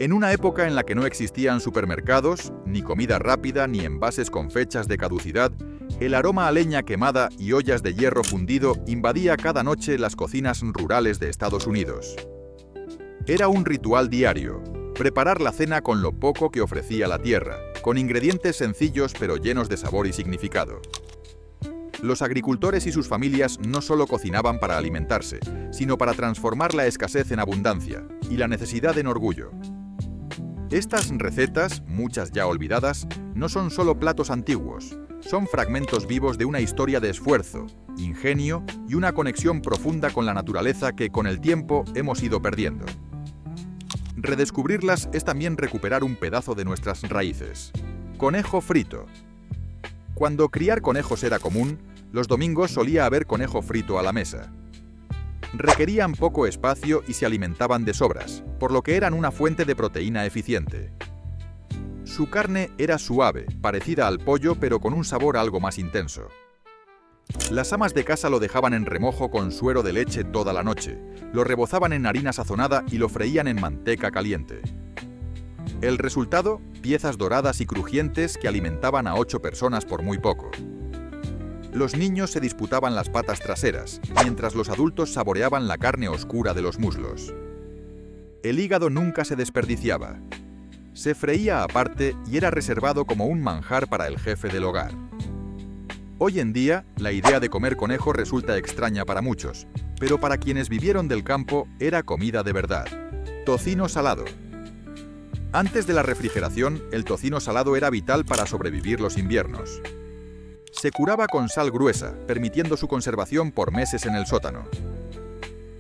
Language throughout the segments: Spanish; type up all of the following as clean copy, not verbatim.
En una época en la que no existían supermercados, ni comida rápida, ni envases con fechas de caducidad, el aroma a leña quemada y ollas de hierro fundido invadía cada noche las cocinas rurales de Estados Unidos. Era un ritual diario, preparar la cena con lo poco que ofrecía la tierra, con ingredientes sencillos pero llenos de sabor y significado. Los agricultores y sus familias no solo cocinaban para alimentarse, sino para transformar la escasez en abundancia y la necesidad en orgullo. Estas recetas, muchas ya olvidadas, no son solo platos antiguos, son fragmentos vivos de una historia de esfuerzo, ingenio y una conexión profunda con la naturaleza que con el tiempo hemos ido perdiendo. Redescubrirlas es también recuperar un pedazo de nuestras raíces. Conejo frito. Cuando criar conejos era común, los domingos solía haber conejo frito a la mesa. Requerían poco espacio y se alimentaban de sobras, por lo que eran una fuente de proteína eficiente. Su carne era suave, parecida al pollo pero con un sabor algo más intenso. Las amas de casa lo dejaban en remojo con suero de leche toda la noche, lo rebozaban en harina sazonada y lo freían en manteca caliente. El resultado, piezas doradas y crujientes que alimentaban a 8 personas por muy poco. Los niños se disputaban las patas traseras, mientras los adultos saboreaban la carne oscura de los muslos. El hígado nunca se desperdiciaba. Se freía aparte y era reservado como un manjar para el jefe del hogar. Hoy en día, la idea de comer conejo resulta extraña para muchos, pero para quienes vivieron del campo era comida de verdad. Tocino salado. Antes de la refrigeración, el tocino salado era vital para sobrevivir los inviernos. Se curaba con sal gruesa, permitiendo su conservación por meses en el sótano.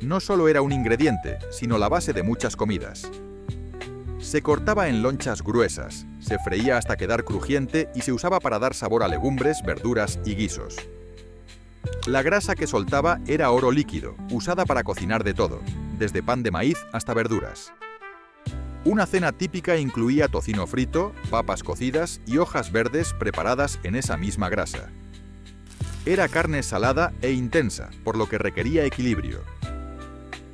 No solo era un ingrediente, sino la base de muchas comidas. Se cortaba en lonchas gruesas, se freía hasta quedar crujiente y se usaba para dar sabor a legumbres, verduras y guisos. La grasa que soltaba era oro líquido, usada para cocinar de todo, desde pan de maíz hasta verduras. Una cena típica incluía tocino frito, papas cocidas y hojas verdes preparadas en esa misma grasa. Era carne salada e intensa, por lo que requería equilibrio.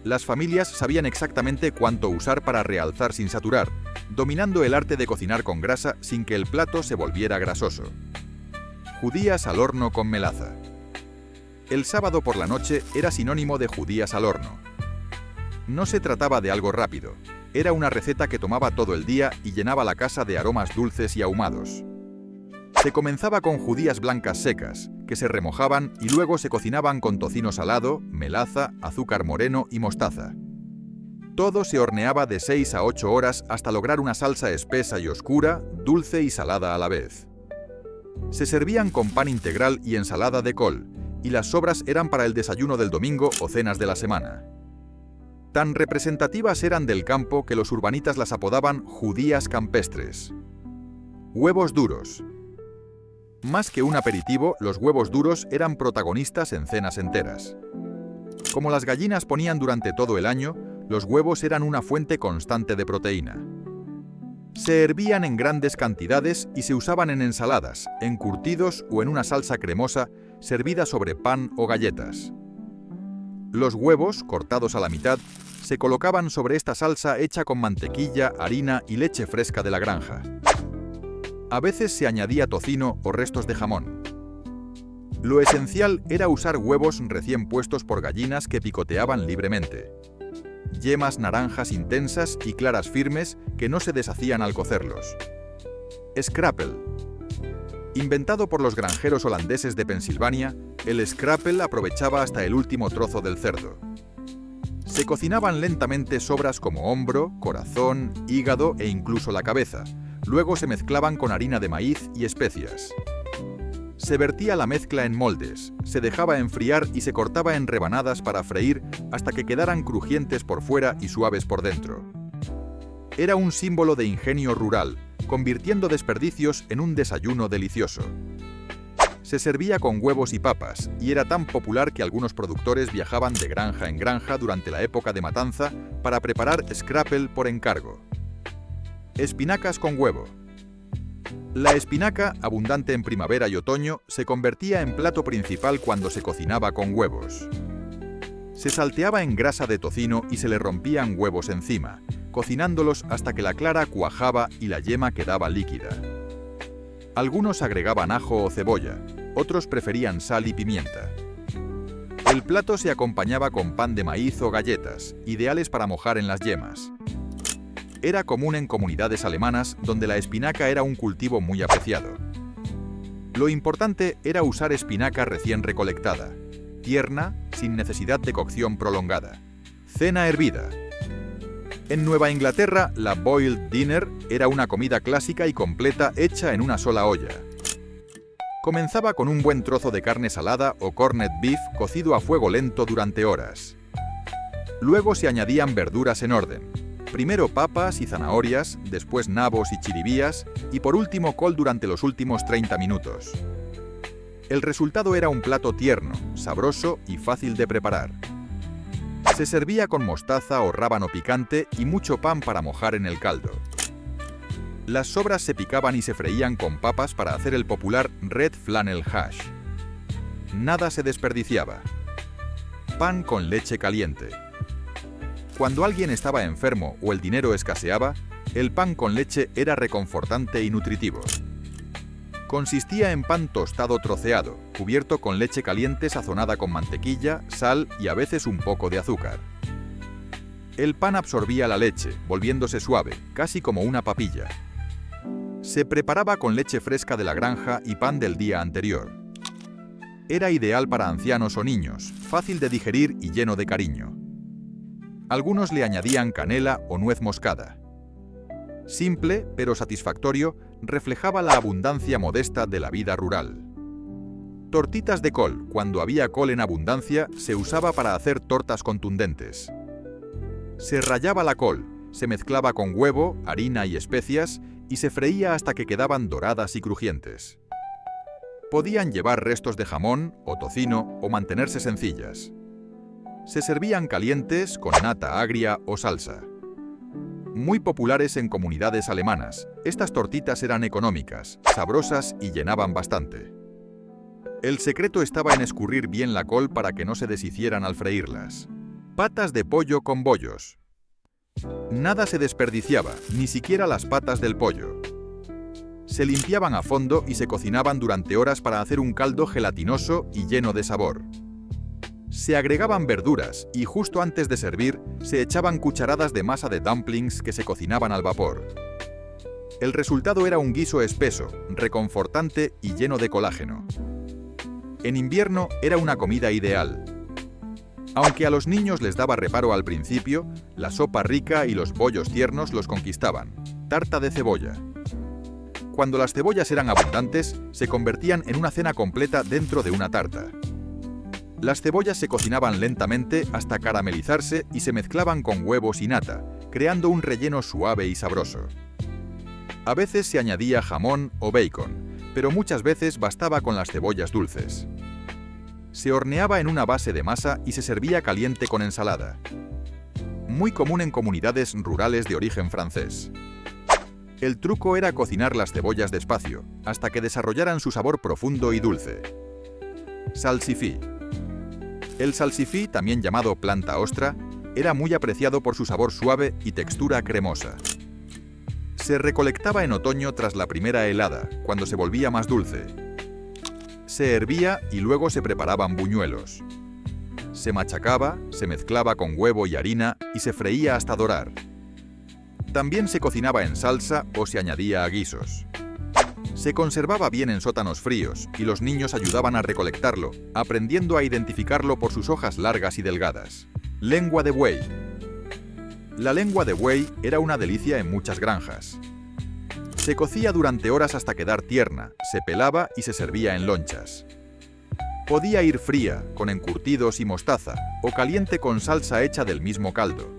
Las familias sabían exactamente cuánto usar para realzar sin saturar, dominando el arte de cocinar con grasa sin que el plato se volviera grasoso. Judías al horno con melaza. El sábado por la noche era sinónimo de judías al horno. No se trataba de algo rápido. Era una receta que tomaba todo el día y llenaba la casa de aromas dulces y ahumados. Se comenzaba con judías blancas secas, que se remojaban y luego se cocinaban con tocino salado, melaza, azúcar moreno y mostaza. Todo se horneaba de 6 a 8 horas hasta lograr una salsa espesa y oscura, dulce y salada a la vez. Se servían con pan integral y ensalada de col, y las sobras eran para el desayuno del domingo o cenas de la semana. Tan representativas eran del campo que los urbanitas las apodaban judías campestres. Huevos duros. Más que un aperitivo, los huevos duros eran protagonistas en cenas enteras. Como las gallinas ponían durante todo el año, los huevos eran una fuente constante de proteína. Se hervían en grandes cantidades y se usaban en ensaladas, encurtidos o en una salsa cremosa servida sobre pan o galletas. Los huevos, cortados a la mitad, se colocaban sobre esta salsa hecha con mantequilla, harina y leche fresca de la granja. A veces se añadía tocino o restos de jamón. Lo esencial era usar huevos recién puestos por gallinas que picoteaban libremente. Yemas naranjas intensas y claras firmes que no se deshacían al cocerlos. Scrapple. Inventado por los granjeros holandeses de Pensilvania, el scrapple aprovechaba hasta el último trozo del cerdo. Se cocinaban lentamente sobras como hombro, corazón, hígado e incluso la cabeza. Luego se mezclaban con harina de maíz y especias. Se vertía la mezcla en moldes, se dejaba enfriar y se cortaba en rebanadas para freír hasta que quedaran crujientes por fuera y suaves por dentro. Era un símbolo de ingenio rural, convirtiendo desperdicios en un desayuno delicioso. Se servía con huevos y papas, y era tan popular que algunos productores viajaban de granja en granja durante la época de matanza para preparar scrapple por encargo. Espinacas con huevo. La espinaca, abundante en primavera y otoño, se convertía en plato principal cuando se cocinaba con huevos. Se salteaba en grasa de tocino y se le rompían huevos encima, cocinándolos hasta que la clara cuajaba y la yema quedaba líquida. Algunos agregaban ajo o cebolla, otros preferían sal y pimienta. El plato se acompañaba con pan de maíz o galletas, ideales para mojar en las yemas. Era común en comunidades alemanas donde la espinaca era un cultivo muy apreciado. Lo importante era usar espinaca recién recolectada, tierna, sin necesidad de cocción prolongada. Cena hervida. En Nueva Inglaterra, la boiled dinner era una comida clásica y completa hecha en una sola olla. Comenzaba con un buen trozo de carne salada o corned beef cocido a fuego lento durante horas. Luego se añadían verduras en orden. Primero papas y zanahorias, después nabos y chiribías, y por último col durante los últimos 30 minutos. El resultado era un plato tierno, sabroso y fácil de preparar. Se servía con mostaza o rábano picante y mucho pan para mojar en el caldo. Las sobras se picaban y se freían con papas para hacer el popular red flannel hash. Nada se desperdiciaba. Pan con leche caliente. Cuando alguien estaba enfermo o el dinero escaseaba, el pan con leche era reconfortante y nutritivo. Consistía en pan tostado troceado, cubierto con leche caliente sazonada con mantequilla, sal y a veces un poco de azúcar. El pan absorbía la leche, volviéndose suave, casi como una papilla. Se preparaba con leche fresca de la granja y pan del día anterior. Era ideal para ancianos o niños, fácil de digerir y lleno de cariño. Algunos le añadían canela o nuez moscada. Simple, pero satisfactorio, reflejaba la abundancia modesta de la vida rural. Tortitas de col. Cuando había col en abundancia, se usaba para hacer tortas contundentes. Se rallaba la col, se mezclaba con huevo, harina y especias, y se freía hasta que quedaban doradas y crujientes. Podían llevar restos de jamón o tocino o mantenerse sencillas. Se servían calientes con nata agria o salsa. Muy populares en comunidades alemanas, estas tortitas eran económicas, sabrosas y llenaban bastante. El secreto estaba en escurrir bien la col para que no se deshicieran al freírlas. Patas de pollo con bollos. Nada se desperdiciaba, ni siquiera las patas del pollo. Se limpiaban a fondo y se cocinaban durante horas para hacer un caldo gelatinoso y lleno de sabor. Se agregaban verduras y justo antes de servir se echaban cucharadas de masa de dumplings que se cocinaban al vapor. El resultado era un guiso espeso, reconfortante y lleno de colágeno. En invierno era una comida ideal. Aunque a los niños les daba reparo al principio, la sopa rica y los bollos tiernos los conquistaban. Tarta de cebolla. Cuando las cebollas eran abundantes, se convertían en una cena completa dentro de una tarta. Las cebollas se cocinaban lentamente hasta caramelizarse y se mezclaban con huevos y nata, creando un relleno suave y sabroso. A veces se añadía jamón o bacon, pero muchas veces bastaba con las cebollas dulces. Se horneaba en una base de masa y se servía caliente con ensalada. Muy común en comunidades rurales de origen francés. El truco era cocinar las cebollas despacio, hasta que desarrollaran su sabor profundo y dulce. Salsifí. El salsifí, también llamado planta ostra, era muy apreciado por su sabor suave y textura cremosa. Se recolectaba en otoño tras la primera helada, cuando se volvía más dulce. Se hervía y luego se preparaban buñuelos. Se machacaba, se mezclaba con huevo y harina y se freía hasta dorar. También se cocinaba en salsa o se añadía a guisos. Se conservaba bien en sótanos fríos y los niños ayudaban a recolectarlo, aprendiendo a identificarlo por sus hojas largas y delgadas. Lengua de buey. La lengua de buey era una delicia en muchas granjas. Se cocía durante horas hasta quedar tierna, se pelaba y se servía en lonchas. Podía ir fría, con encurtidos y mostaza, o caliente con salsa hecha del mismo caldo.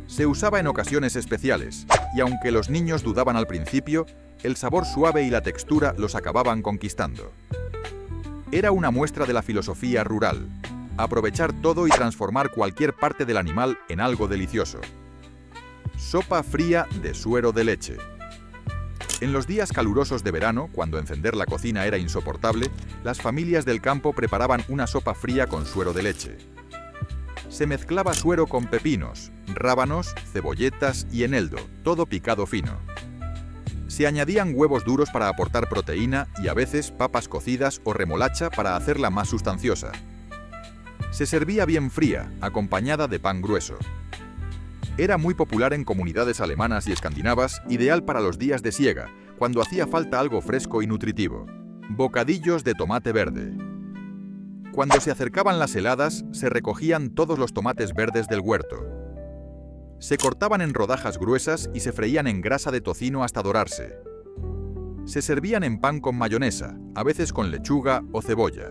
Se usaba en ocasiones especiales, y aunque los niños dudaban al principio, el sabor suave y la textura los acababan conquistando. Era una muestra de la filosofía rural, aprovechar todo y transformar cualquier parte del animal en algo delicioso. Sopa fría de suero de leche. En los días calurosos de verano, cuando encender la cocina era insoportable, las familias del campo preparaban una sopa fría con suero de leche. Se mezclaba suero con pepinos, rábanos, cebolletas y eneldo, todo picado fino. Se añadían huevos duros para aportar proteína y a veces papas cocidas o remolacha para hacerla más sustanciosa. Se servía bien fría, acompañada de pan grueso. Era muy popular en comunidades alemanas y escandinavas, ideal para los días de siega, cuando hacía falta algo fresco y nutritivo. Bocadillos de tomate verde. Cuando se acercaban las heladas, se recogían todos los tomates verdes del huerto. Se cortaban en rodajas gruesas y se freían en grasa de tocino hasta dorarse. Se servían en pan con mayonesa, a veces con lechuga o cebolla.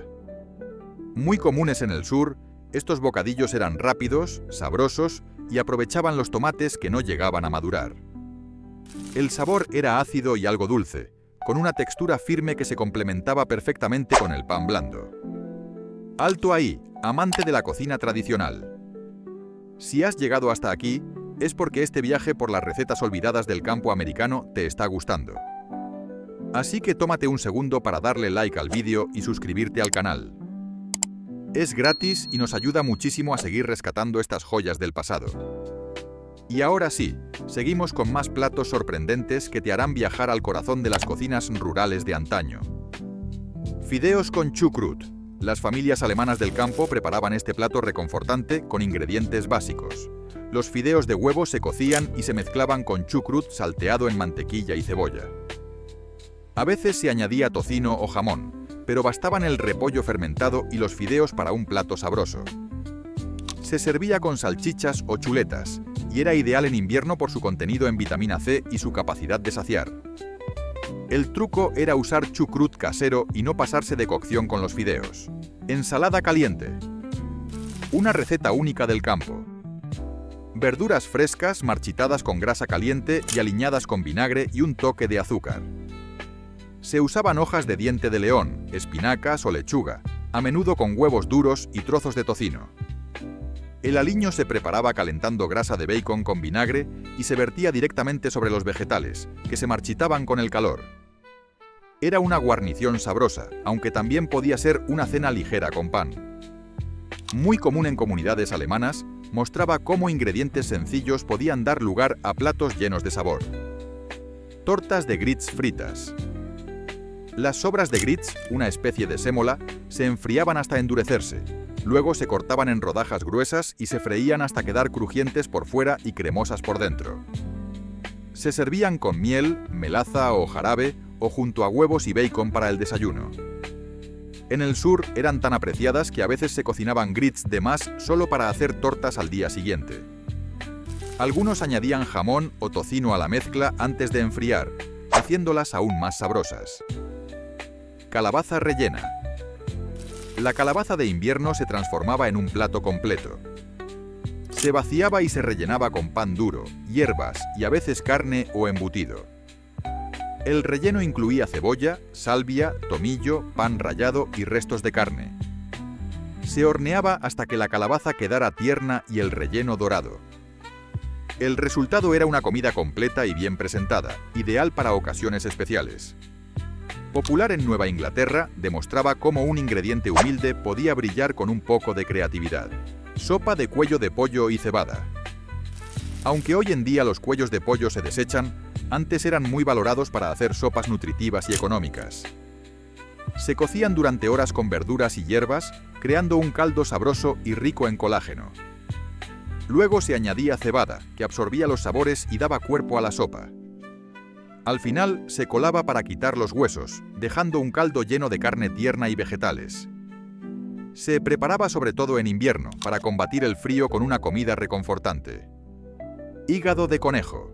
Muy comunes en el sur, estos bocadillos eran rápidos, sabrosos y aprovechaban los tomates que no llegaban a madurar. El sabor era ácido y algo dulce, con una textura firme que se complementaba perfectamente con el pan blando. Alto ahí, amante de la cocina tradicional. Si has llegado hasta aquí, es porque este viaje por las recetas olvidadas del campo americano te está gustando. Así que tómate un segundo para darle like al vídeo y suscribirte al canal. Es gratis y nos ayuda muchísimo a seguir rescatando estas joyas del pasado. Y ahora sí, seguimos con más platos sorprendentes que te harán viajar al corazón de las cocinas rurales de antaño. Fideos con chucrut. Las familias alemanas del campo preparaban este plato reconfortante con ingredientes básicos. Los fideos de huevo se cocían y se mezclaban con chucrut salteado en mantequilla y cebolla. A veces se añadía tocino o jamón, pero bastaban el repollo fermentado y los fideos para un plato sabroso. Se servía con salchichas o chuletas, y era ideal en invierno por su contenido en vitamina C y su capacidad de saciar. El truco era usar chucrut casero y no pasarse de cocción con los fideos. Ensalada caliente. Una receta única del campo. Verduras frescas marchitadas con grasa caliente y aliñadas con vinagre y un toque de azúcar. Se usaban hojas de diente de león, espinacas o lechuga, a menudo con huevos duros y trozos de tocino. El aliño se preparaba calentando grasa de bacon con vinagre y se vertía directamente sobre los vegetales, que se marchitaban con el calor. Era una guarnición sabrosa, aunque también podía ser una cena ligera con pan. Muy común en comunidades alemanas, mostraba cómo ingredientes sencillos podían dar lugar a platos llenos de sabor. Tortas de grits fritas. Las sobras de grits, una especie de sémola, se enfriaban hasta endurecerse. Luego se cortaban en rodajas gruesas y se freían hasta quedar crujientes por fuera y cremosas por dentro. Se servían con miel, melaza o jarabe o junto a huevos y bacon para el desayuno. En el sur eran tan apreciadas que a veces se cocinaban grits de más solo para hacer tortas al día siguiente. Algunos añadían jamón o tocino a la mezcla antes de enfriar, haciéndolas aún más sabrosas. Calabaza rellena. La calabaza de invierno se transformaba en un plato completo. Se vaciaba y se rellenaba con pan duro, hierbas y a veces carne o embutido. El relleno incluía cebolla, salvia, tomillo, pan rallado y restos de carne. Se horneaba hasta que la calabaza quedara tierna y el relleno dorado. El resultado era una comida completa y bien presentada, ideal para ocasiones especiales. Popular en Nueva Inglaterra, demostraba cómo un ingrediente humilde podía brillar con un poco de creatividad. Sopa de cuello de pollo y cebada. Aunque hoy en día los cuellos de pollo se desechan, antes eran muy valorados para hacer sopas nutritivas y económicas. Se cocían durante horas con verduras y hierbas, creando un caldo sabroso y rico en colágeno. Luego se añadía cebada, que absorbía los sabores y daba cuerpo a la sopa. Al final se colaba para quitar los huesos, dejando un caldo lleno de carne tierna y vegetales. Se preparaba sobre todo en invierno, para combatir el frío con una comida reconfortante. Hígado de conejo.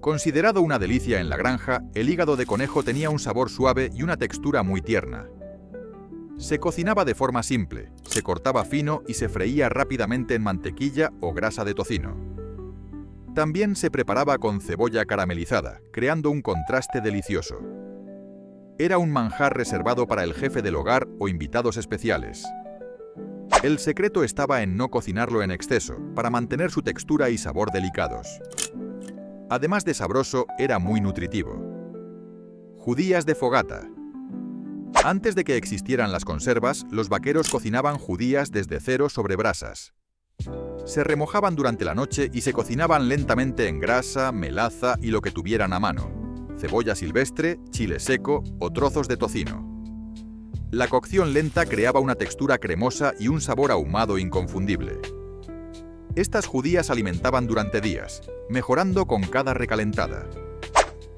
Considerado una delicia en la granja, el hígado de conejo tenía un sabor suave y una textura muy tierna. Se cocinaba de forma simple, se cortaba fino y se freía rápidamente en mantequilla o grasa de tocino. También se preparaba con cebolla caramelizada, creando un contraste delicioso. Era un manjar reservado para el jefe del hogar o invitados especiales. El secreto estaba en no cocinarlo en exceso, para mantener su textura y sabor delicados. Además de sabroso, era muy nutritivo. Judías de fogata. Antes de que existieran las conservas, los vaqueros cocinaban judías desde cero sobre brasas. Se remojaban durante la noche y se cocinaban lentamente en grasa, melaza y lo que tuvieran a mano: cebolla silvestre, chile seco o trozos de tocino. La cocción lenta creaba una textura cremosa y un sabor ahumado inconfundible. Estas judías alimentaban durante días, mejorando con cada recalentada.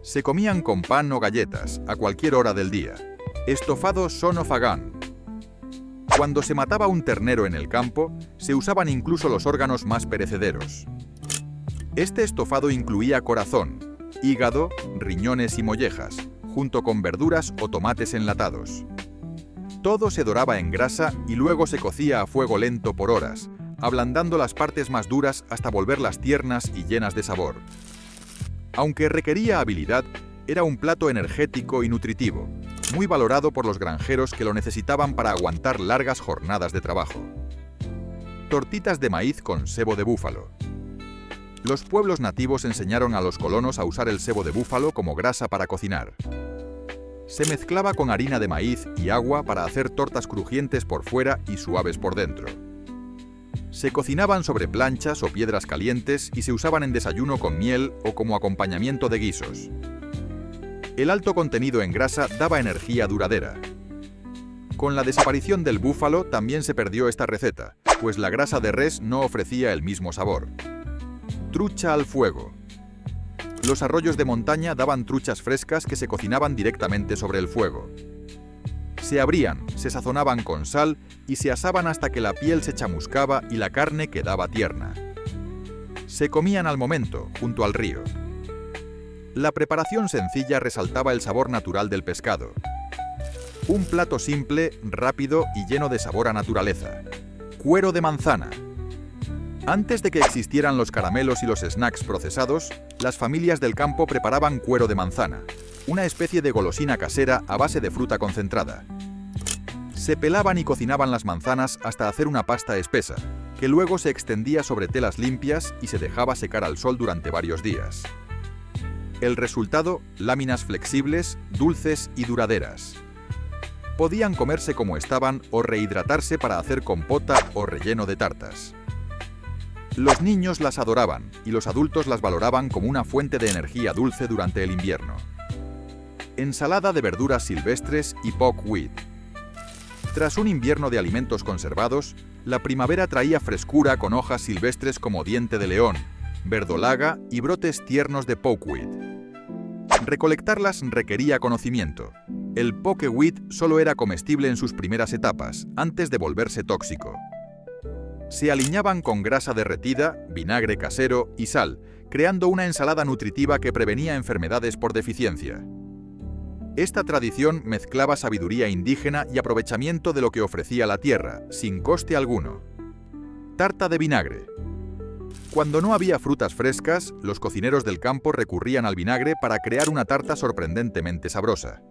Se comían con pan o galletas, a cualquier hora del día. Estofado sonofagán. Cuando se mataba un ternero en el campo, se usaban incluso los órganos más perecederos. Este estofado incluía corazón, hígado, riñones y mollejas, junto con verduras o tomates enlatados. Todo se doraba en grasa y luego se cocía a fuego lento por horas, ablandando las partes más duras hasta volverlas tiernas y llenas de sabor. Aunque requería habilidad, era un plato energético y nutritivo, muy valorado por los granjeros que lo necesitaban para aguantar largas jornadas de trabajo. Tortitas de maíz con sebo de búfalo. Los pueblos nativos enseñaron a los colonos a usar el sebo de búfalo como grasa para cocinar. Se mezclaba con harina de maíz y agua para hacer tortas crujientes por fuera y suaves por dentro. Se cocinaban sobre planchas o piedras calientes y se usaban en desayuno con miel o como acompañamiento de guisos. El alto contenido en grasa daba energía duradera. Con la desaparición del búfalo también se perdió esta receta, pues la grasa de res no ofrecía el mismo sabor. Trucha al fuego. Los arroyos de montaña daban truchas frescas que se cocinaban directamente sobre el fuego. Se abrían, se sazonaban con sal y se asaban hasta que la piel se chamuscaba y la carne quedaba tierna. Se comían al momento, junto al río. La preparación sencilla resaltaba el sabor natural del pescado. Un plato simple, rápido y lleno de sabor a naturaleza. Cuero de manzana. Antes de que existieran los caramelos y los snacks procesados, las familias del campo preparaban cuero de manzana, una especie de golosina casera a base de fruta concentrada. Se pelaban y cocinaban las manzanas hasta hacer una pasta espesa, que luego se extendía sobre telas limpias y se dejaba secar al sol durante varios días. El resultado, láminas flexibles, dulces y duraderas. Podían comerse como estaban o rehidratarse para hacer compota o relleno de tartas. Los niños las adoraban y los adultos las valoraban como una fuente de energía dulce durante el invierno. Ensalada de verduras silvestres y buckwheat. Tras un invierno de alimentos conservados, la primavera traía frescura con hojas silvestres como diente de león, verdolaga y brotes tiernos de buckwheat. Recolectarlas requería conocimiento. El buckwheat solo era comestible en sus primeras etapas, antes de volverse tóxico. Se aliñaban con grasa derretida, vinagre casero y sal, creando una ensalada nutritiva que prevenía enfermedades por deficiencia. Esta tradición mezclaba sabiduría indígena y aprovechamiento de lo que ofrecía la tierra, sin coste alguno. Tarta de vinagre. Cuando no había frutas frescas, los cocineros del campo recurrían al vinagre para crear una tarta sorprendentemente sabrosa.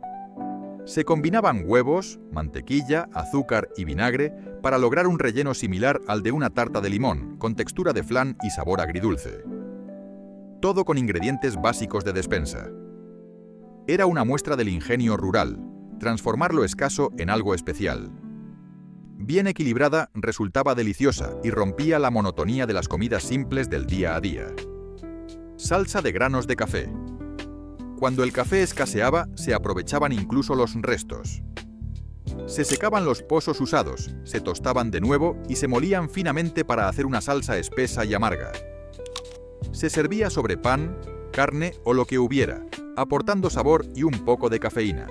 Se combinaban huevos, mantequilla, azúcar y vinagre para lograr un relleno similar al de una tarta de limón, con textura de flan y sabor agridulce. Todo con ingredientes básicos de despensa. Era una muestra del ingenio rural, transformar lo escaso en algo especial. Bien equilibrada, resultaba deliciosa y rompía la monotonía de las comidas simples del día a día. Salsa de granos de café. Cuando el café escaseaba, se aprovechaban incluso los restos. Se secaban los pozos usados, se tostaban de nuevo y se molían finamente para hacer una salsa espesa y amarga. Se servía sobre pan, carne o lo que hubiera, aportando sabor y un poco de cafeína.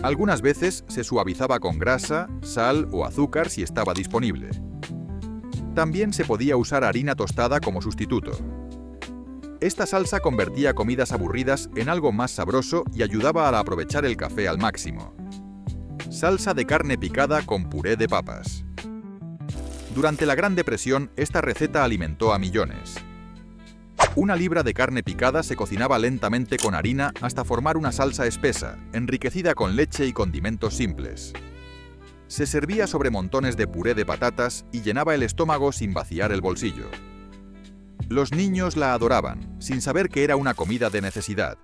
Algunas veces se suavizaba con grasa, sal o azúcar si estaba disponible. También se podía usar harina tostada como sustituto. Esta salsa convertía comidas aburridas en algo más sabroso y ayudaba a aprovechar el café al máximo. Salsa de carne picada con puré de papas. Durante la Gran Depresión, esta receta alimentó a millones. Una libra de carne picada se cocinaba lentamente con harina hasta formar una salsa espesa, enriquecida con leche y condimentos simples. Se servía sobre montones de puré de patatas y llenaba el estómago sin vaciar el bolsillo. Los niños la adoraban, sin saber que era una comida de necesidad.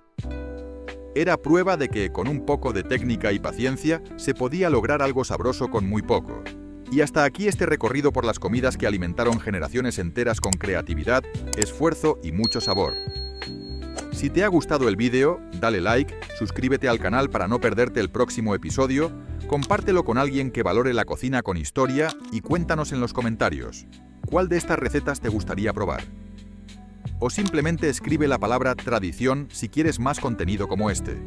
Era prueba de que, con un poco de técnica y paciencia, se podía lograr algo sabroso con muy poco. Y hasta aquí este recorrido por las comidas que alimentaron generaciones enteras con creatividad, esfuerzo y mucho sabor. Si te ha gustado el vídeo, dale like, suscríbete al canal para no perderte el próximo episodio, compártelo con alguien que valore la cocina con historia y cuéntanos en los comentarios, ¿cuál de estas recetas te gustaría probar? O simplemente escribe la palabra tradición si quieres más contenido como este.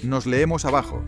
Nos leemos abajo.